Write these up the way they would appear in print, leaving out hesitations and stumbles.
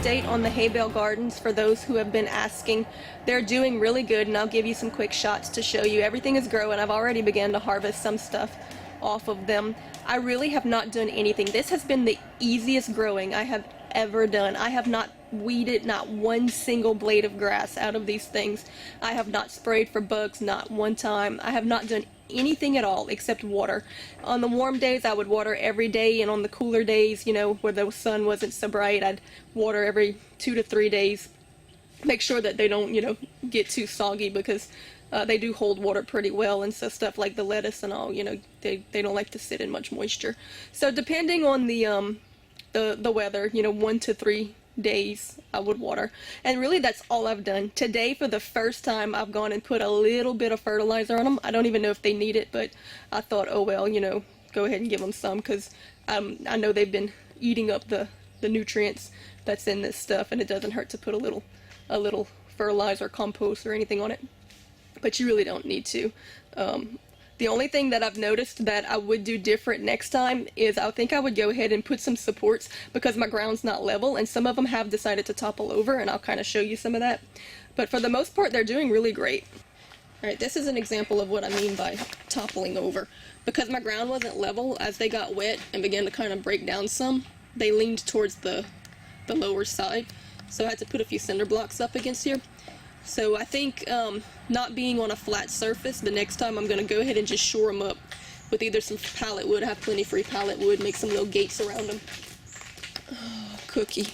update on the hay bale gardens for those who have been asking. They're doing really good, and I'll give you some quick shots to show you. Everything is growing. I've already begun to harvest some stuff off of them. I really have not done anything. This has been the easiest growing I have ever done. I have not weeded not one single blade of grass out of these things. I have not sprayed for bugs, not one time. I have not done anything at all except water. On the warm days I would water every day, and on the cooler days, you know, where the sun wasn't so bright, I'd water every 2 to 3 days. Make sure that they don't, you know, get too soggy, because they do hold water pretty well, and so stuff like the lettuce and all, you know, they don't like to sit in much moisture. So depending on the weather, you know, 1 to 3 days I would water, and really that's all I've done. Today, for the first time, I've gone and put a little bit of fertilizer on them. I don't even know if they need it, but I thought, oh well, you know, go ahead and give them some, because I know they've been eating up the nutrients that's in this stuff, and it doesn't hurt to put a little fertilizer, compost, or anything on it, but you really don't need to. The only thing that I've noticed that I would do different next time is I think I would go ahead and put some supports, because my ground's not level, and some of them have decided to topple over, and I'll kind of show you some of that. But for the most part, they're doing really great. Alright, this is an example of what I mean by toppling over. Because my ground wasn't level, as they got wet and began to kind of break down some, they leaned towards the lower side. So I had to put a few cinder blocks up against here. So I think not being on a flat surface, the next time I'm going to go ahead and just shore them up with either some pallet wood. I have plenty free pallet wood, make some little gates around them. Oh, Cookie.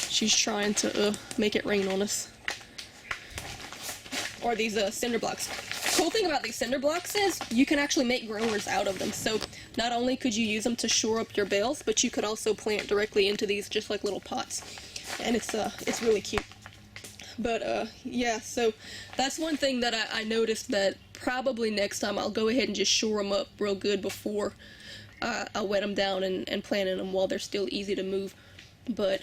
She's trying to make it rain on us. Or these cinder blocks. Cool thing about these cinder blocks is you can actually make growers out of them. So not only could you use them to shore up your bales, but you could also plant directly into these just like little pots. And it's really cute. But yeah, so that's one thing that I noticed, that probably next time I'll go ahead and just shore them up real good before I wet them down and plant in them while they're still easy to move. But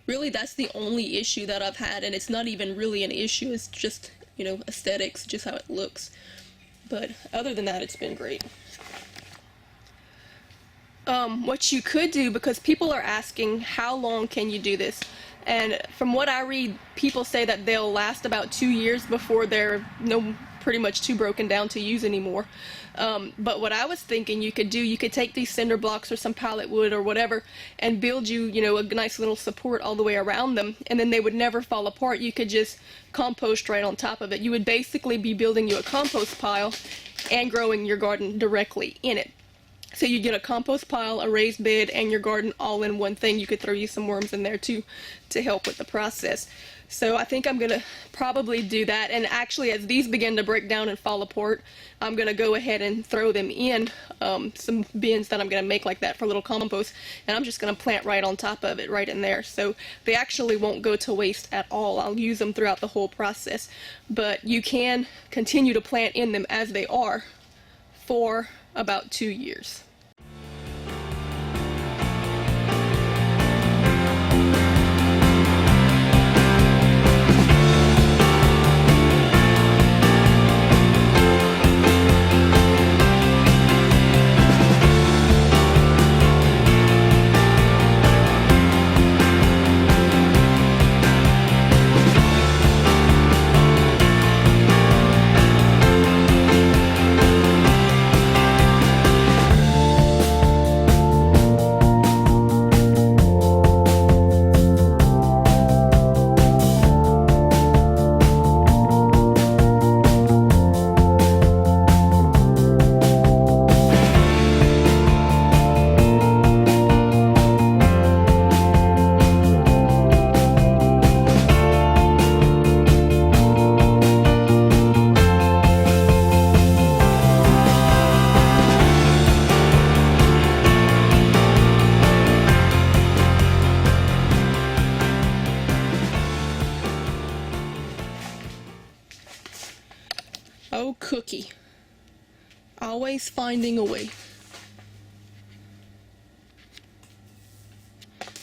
really that's the only issue that I've had, and it's not even really an issue, it's just, you know, aesthetics, just how it looks. But other than that, it's been great. What you could do, because people are asking how long can you do this, and from what I read, people say that they'll last about 2 years before they're pretty much too broken down to use anymore. But what I was thinking you could do, you could take these cinder blocks or some pallet wood or whatever and build you know, a nice little support all the way around them, and then they would never fall apart. You could just compost right on top of it. You would basically be building you a compost pile and growing your garden directly in it. So you get a compost pile, a raised bed, and your garden all in one thing. You could throw you some worms in there too to help with the process. So I think I'm going to probably do that. And actually, as these begin to break down and fall apart, I'm going to go ahead and throw them in some bins that I'm going to make like that for little compost. And I'm just going to plant right on top of it, right in there. So they actually won't go to waste at all. I'll use them throughout the whole process. But you can continue to plant in them as they are for about 2 years. Oh, Cookie. Always finding a way.